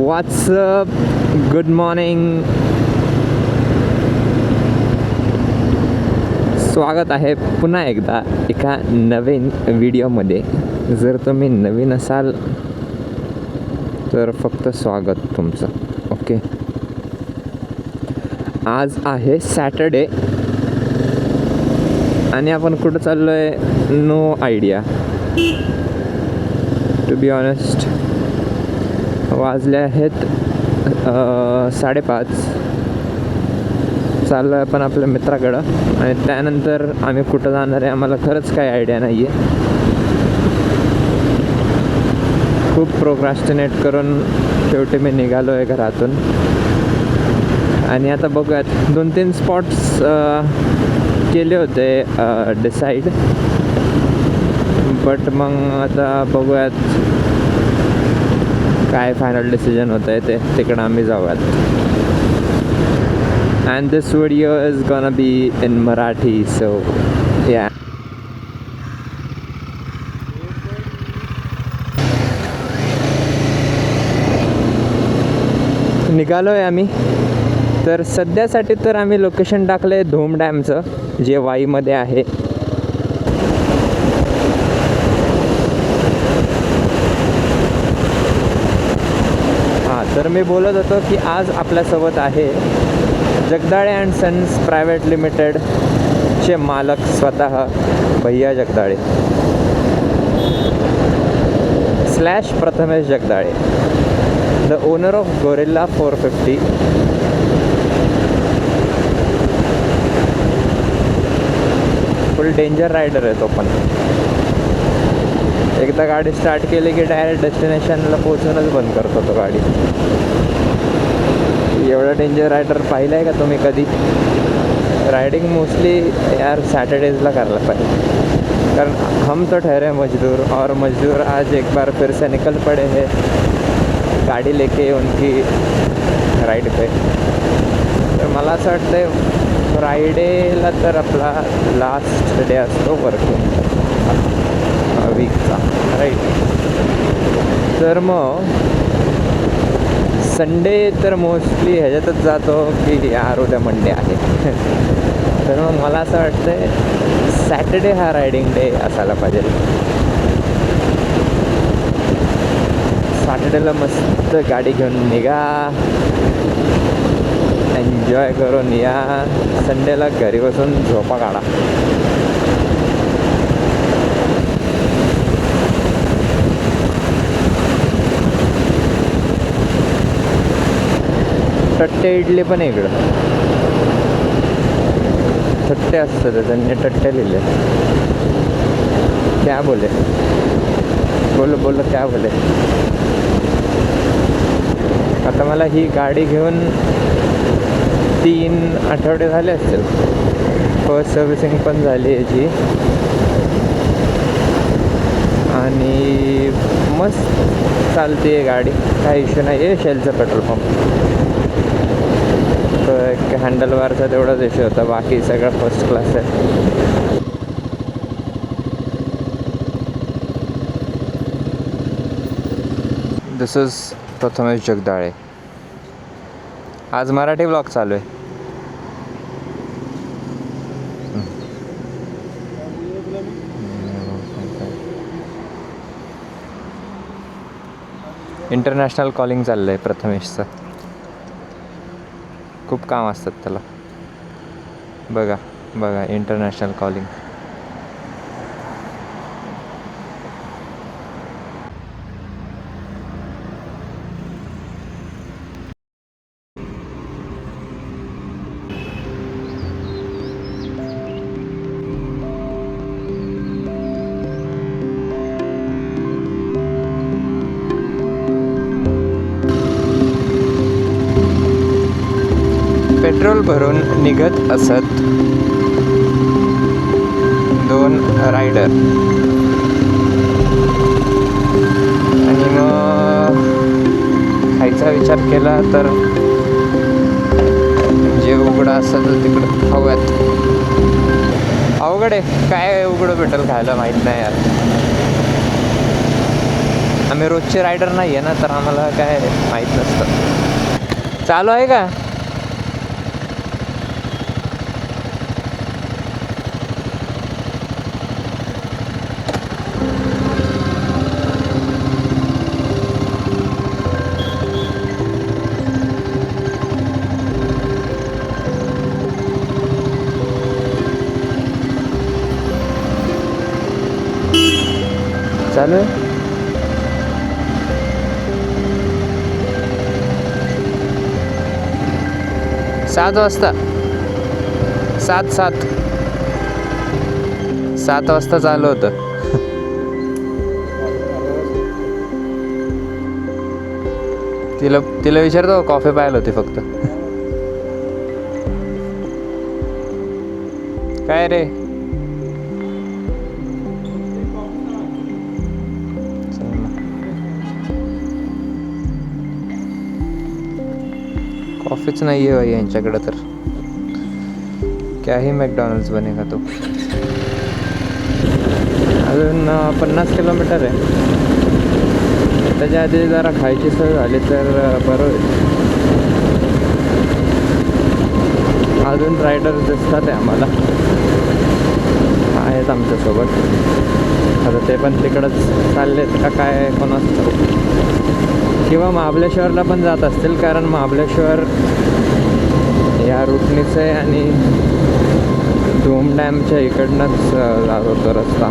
WhatsApp, good morning. स्वागत आहे पुन्हा एकदा एका नवीन व्हिडिओमध्ये. जर तुम्ही नवीन असाल तर फक्त स्वागत तुमचं. ओके, आज आहे सॅटर्डे आणि आपण कुठं चाललो आहे no idea. To be honest वाजले आहेत 5:30. चाललो आहे आपण आपल्या मित्राकडं आणि त्यानंतर आम्ही कुठं जाणार आहे आम्हाला खरंच काही आयडिया नाही आहे. खूप प्रोक्रॅस्टिनेट करून शेवटी मी निघालो आहे घरातून आणि आता बघूयात. 2-3 स्पॉट्स केले होते डिसाईड, बट मग आता बघूयात काय फायनल डिसिजन होतं आहे ते. तिकडं आम्ही जाऊयात. And this video is gonna be in Marathi, so या. निघालो आहे आम्ही. तर सध्यासाठी तर आम्ही लोकेशन टाकलं आहे धूम डॅमचं, जे वाईमध्ये आहे. तर मी बोलत होतो की आज आपल्यासोबत आहे जगदाळे अँड सन्स प्रायव्हेट लिमिटेडचे मालक स्वतः भैया Jagdale / Prathamesh Jagdale, the owner of Guerrilla 450. Full danger rider आहे तो पण. एकदा गाडी स्टार्ट केली की डायरेक्ट डेस्टिनेशनला पोहोचूनच बंद करतो तो गाडी. एवढा डेंजर रायडर पाहिला आहे का तुम्ही कधी? राइडिंग मोस्टली यार सैटरडेज़ करायला पाहिजे, कारण हम तो ठहरे मजदूर और मजदूर आज एक बार फिर से निकल पड़े हैं गाड़ी लेके उनकी राइड पे. तर मला असं वाटतं फ्रायडेला तर आपला लास्ट डे असतो वर्किंग वीकचा, राईट. तर मग संडे तर मोस्टली ह्याच्यातच जातो की यार उद्या मंडे आहे. तर मग मला असं वाटतं सॅटर्डे हा रायडिंग डे असायला पाहिजे. सॅटर्डेला मस्त गाडी घेऊन निघा, एन्जॉय करून या. संडेला घरी बसून झोपा काढा. टट्टे इडली पण आहे इकडं. थट्टे असतात, त्यांनी टट्टे लिहिले. क्या बोले, बोलो क्या बोले. आता मला ही गाडी घेऊन 3 आठवडे झाले असतील. फर्स्ट सर्व्हिसिंग पण झाली याची आणि मस्त चालते आहे गाडी, काही इश्यू नाही आहे. शेलचं पेट्रोल पंप एक हँडलबारचा तेवढाच इश्यू होता, बाकी सगळं फर्स्ट क्लास आहे. दिस इज प्रथमेश जगदाळे. आज मराठी ब्लॉग चालू आहे. इंटरनॅशनल कॉलिंग चाललं आहे प्रथमेशचं. खूप काम असतात त्याला. बघा इंटरनॅशनल कॉलिंग. पेट्रोल भरून निघत असत 2 रायडर आणि मग खायचा विचार केला तर जे उघडं असतं तिकडं खाऊयात. अवघड आहे, काय उघडं भेटेल खायला माहीत नाही यार. आम्ही रोजचे रायडर नाही आहे ना, तर आम्हाला काय माहीत नसतं. चालू आहे का? चालू आहे. 7 वाजता 7 वाजता चालू होतं. तिला विचारतो, कॉफी पाहिलं होती फक्त. काय रे? कॉफीच नाही आहे भाई यांच्याकडे, तर क्या ही मॅकडॉनल्ड्स बनेगा तो. अजून 50 किलोमीटर आहे. त्याच्या आधी जरा खायची सोय झाली तर बरं होईल. अजून रायडर दिसतात आहे आम्हाला, आहेत आमच्यासोबत. आता ते पण तिकडंच चाललेत का काय कोणाच ठाऊक. किंवा महाबळेश्वरला पण जात असतील, कारण महाबळेश्वर या रूटनीच आहे आणि धूम डॅमच्या इकडनंच जात होतो रस्ता.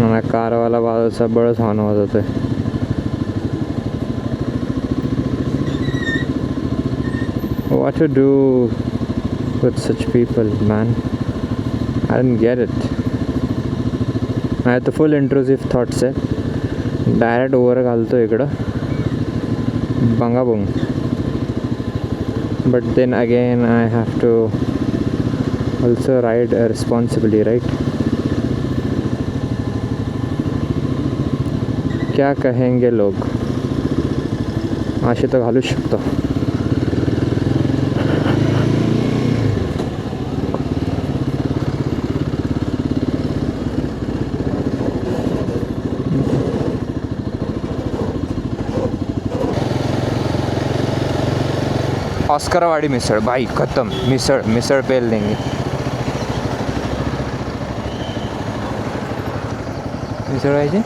मला कारवाला बाजूचा बळच हॉर्न होत होते. What to do with such people, man? I didn't get it. I had the full intrusive thoughts आहे. डायरेक्ट ओव्हर घालतो इकडं, बंगाबुंग. But then again I have to also ride responsibly, right? क्या कहेंगे लोग, असे तर घालू शकतो. ऑस्करवाडी मिसळ भाई खतम. मिसळ पेल देंगे. मिसळ पाहिजे.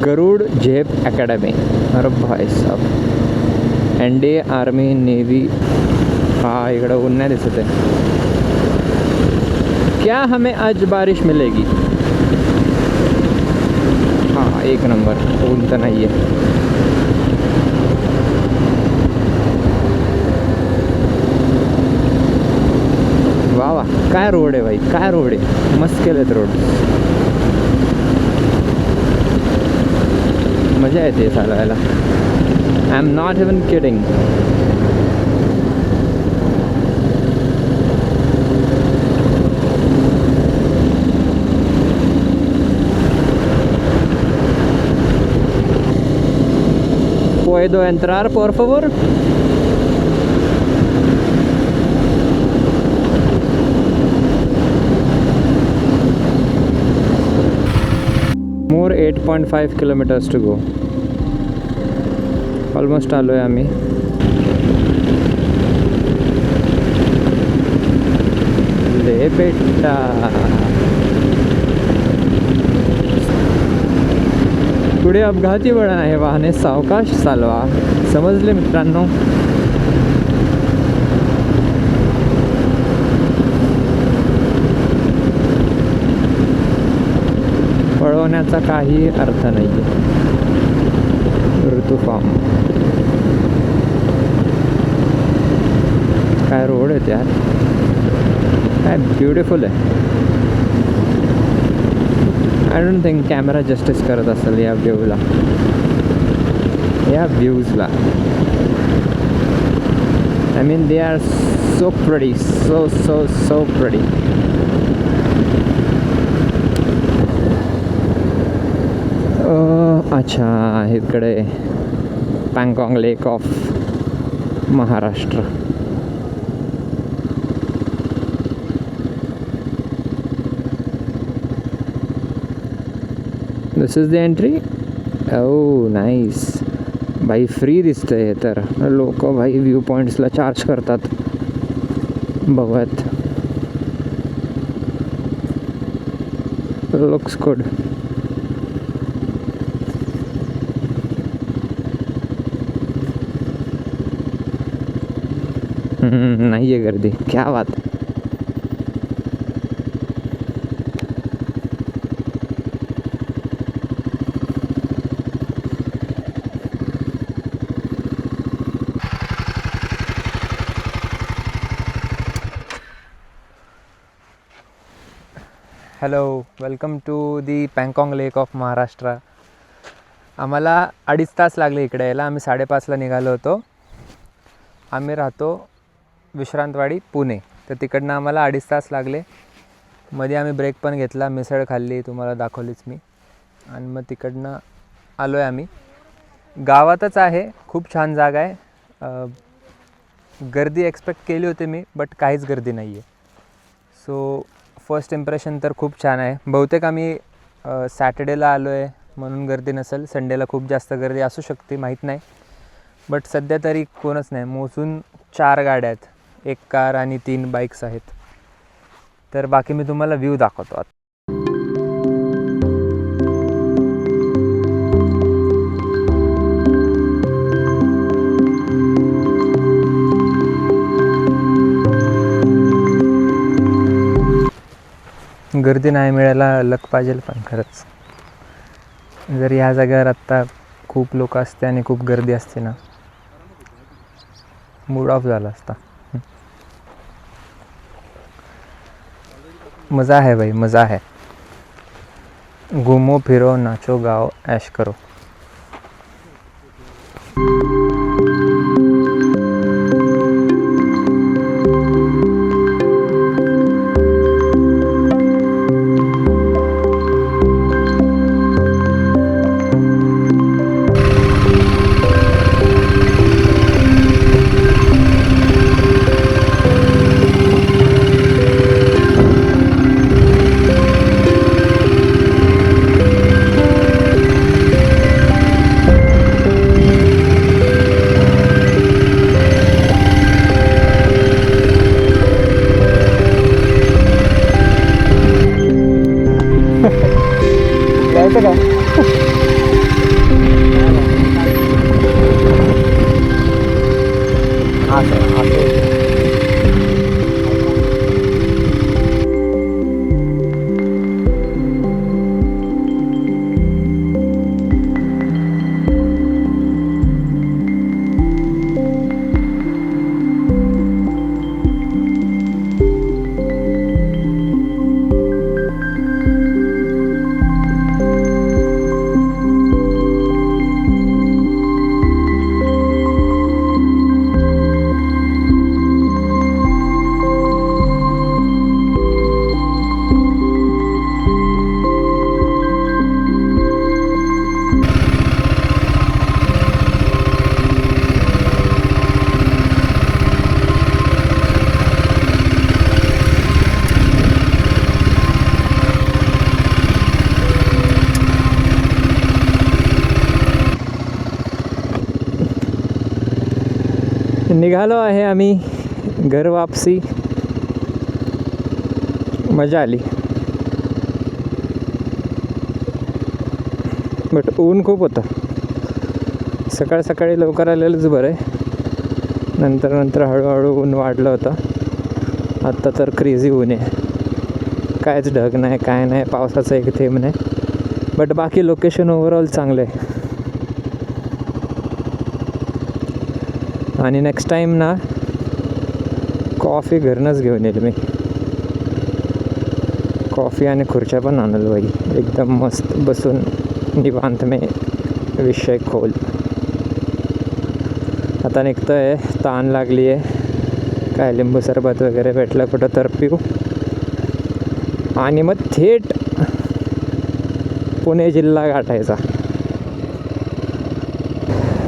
गरुड झेप अकॅडमी. अरे भाई साहब, NDA आर्मी नेवी. हाँ इकडं ऊन नाही दिसत आहे. क्या हमें आज बारिश मिलेगी? हाँ एक नंबर, ऊन तर नाही आहे. वा वा, काय रोड आहे भाई, काय रोड आहे. मस्त केलेत रोड, मजा येते चालवायला. I am not even kidding. ¿Puedo entrar, por favor? More 8.5 kilometers to go. Almost आलो आहे आम्ही. ले बेटा, पुढे अपघाती वळण आहे, वाहने सावकाश चालवा. समजले मित्रांनो? पळवण्याचा काही अर्थ नाही आहे. ऋतू फार्म, काय रोड आहेत यार, काय ब्युटिफुल आहे. I don't think camera justice करत असेल या व्ह्यूला, या व्ह्यूजला. I mean they are so pretty, so so so pretty. अच्छा, इकडे Pangong lake of Maharashtra. This is the entry. Oh nice भाई, फ्री दिसतंय हे तर. लोक भाई व्ह्यू पॉईंट्सला चार्ज करतात बघत. Looks good. नाही आहे गर्दी, क्या बात. Hello, welcome to the Pangong lake of Maharashtra. आम्हाला 2.5 तास लागले इकडे यायला. आम्ही 5:30ला निघालो होतो. आम्ही राहतो विश्रांतवाडी पुणे, तर तिकडनं आम्हाला 2.5 तास लागले. मध्ये आम्ही ब्रेक पण घेतला, मिसळ खाल्ली, तुम्हाला दाखवलीच मी. आणि मग तिकडनं आलो आहे आम्ही. गावातच आहे, खूप छान जागा आहे. गर्दी एक्सपेक्ट केली होती मी, बट काहीच गर्दी नाही आहे. सो फर्स्ट इम्प्रेशन तर खूप छान आहे. बहुतेक आम्ही सॅटर्डेला आलो आहे म्हणून गर्दी नसेल, संडेला खूप जास्त गर्दी असू शकते, माहीत नाही. बट सध्या तरी कोणच नाही. मोजून 4 गाड्या आहेत, 1 कार आणि 3 बाईक्स आहेत. तर बाकी मी तुम्हाला व्ह्यू दाखवतो आता. गर्दी नाही मिळायला लक पाहिजे, पण खरंच जर ह्या जागेवर आत्ता खूप लोक असते आणि खूप गर्दी असते ना, मूड ऑफ झाला असता. मज़ा है भाई, मज़ा है. घूमो फिरो, नाचो गाओ, ऐश करो. जायचं का? असं असं निघालो आहे आम्ही घर वापसी. मजा आली, बट ऊन खूप होतं. सकाळ सकाळी लवकर आलेलंच बरं आहे. नंतर हळूहळू ऊन वाढलं होतं. आत्ता तर क्रेझी ऊन आहे. कायच ढग नाही, काय नाही, पावसाचं एक थेंब नाही. बट बाकी लोकेशन ओव्हरऑल चांगलं आहे. आणि नेक्स्ट टाईम ना कॉफी घरनंच घेऊन येईल मी. कॉफी आणि खुर्च्या पण आणलं बाई, एकदम मस्त बसून निवांत में विषय खोल. आता निघतो आहे, ताण लागली आहे. काय लिंबू सरबत वगैरे भेटलं कुठं तर पिऊ, आणि मग थेट पुणे जिल्हा गाठायचा.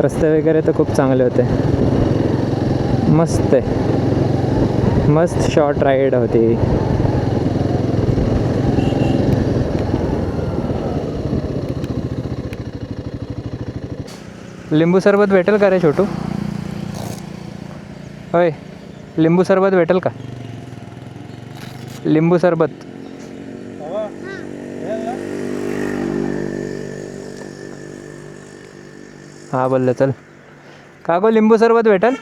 रस्ते वगैरे तर खूप चांगले होते. मस्त आहे, मस्त शॉर्ट राईड होती. लिंबू सरबत भेटेल का रे छोटू? होय, लिंबू सरबत भेटेल का? लिंबू सरबत. हां बोललं चल. का गो लिंबू सरबत भेटेल?